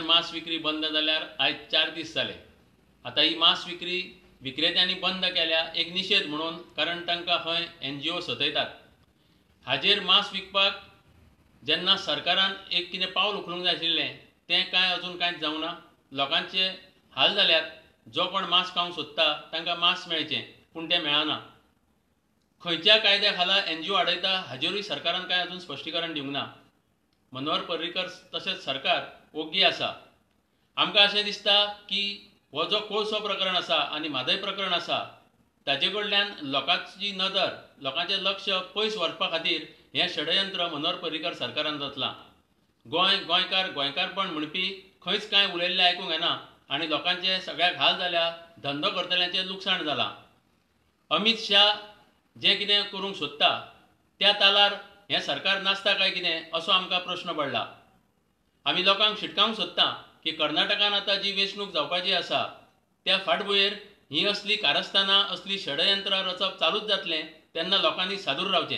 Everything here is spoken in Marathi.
मांस विक्री बंद जाल्यार आयज 4 दीस जाले। आता ही मांस विक्री विक्रेत्यांनी बंद केल्या एक निषेध म्हणून, कारण तांकां खंय NGO सतयतात। हाजेर मांस विकपाक जेन्ना सरकारान एक कितें पावल उखलूंक जाय आशिल्लें तें काय अजून कांयच जावना। लोकांचे हाल जाल्यात। जो कोण मांस खावंक सोदता तांकां मांस मेळचें, पूण तें मेळना। खंयच्या कायद्या खाला NGO आडयता हाजेरूय सरकारान काय अजून स्पश्टीकरण दिवंक ना। मनोहर पर्रीकर तशेंच सरकार ओग्गी आसा। आमकां अशें दिसता की हो जो कोळसो प्रकरण आसा आनी म्हादय प्रकरण आसा ताजे कडल्यान लोकांची नदर, लोकांचें लक्ष पयस वचपा खातीर हें षडयंत्र मनोहर पर्रीकर सरकारान रचलां। गोंयकारपण म्हणपी खंयच कांय उलयल्लें आयकूंक येना आनी लोकांचे सगळ्याक हाल जाल्या, धंदो करतल्यांचें लुकसाण जालां। अमित शाह जें कितें करूंक सोदता त्या तालार हें सरकार नासता काय कितें असो आमकां प्रश्न पडला। आमी लोकांक शिटकावंक सोदता की कर्नाटकान आतां जी वेंचणूक जावपाची आसा त्या फाटभुंयेर ही असली कारस्थानां, असली षडयंत्रां रचप चालूच जातलें तेन्ना लोकांनी सादूर रावचें।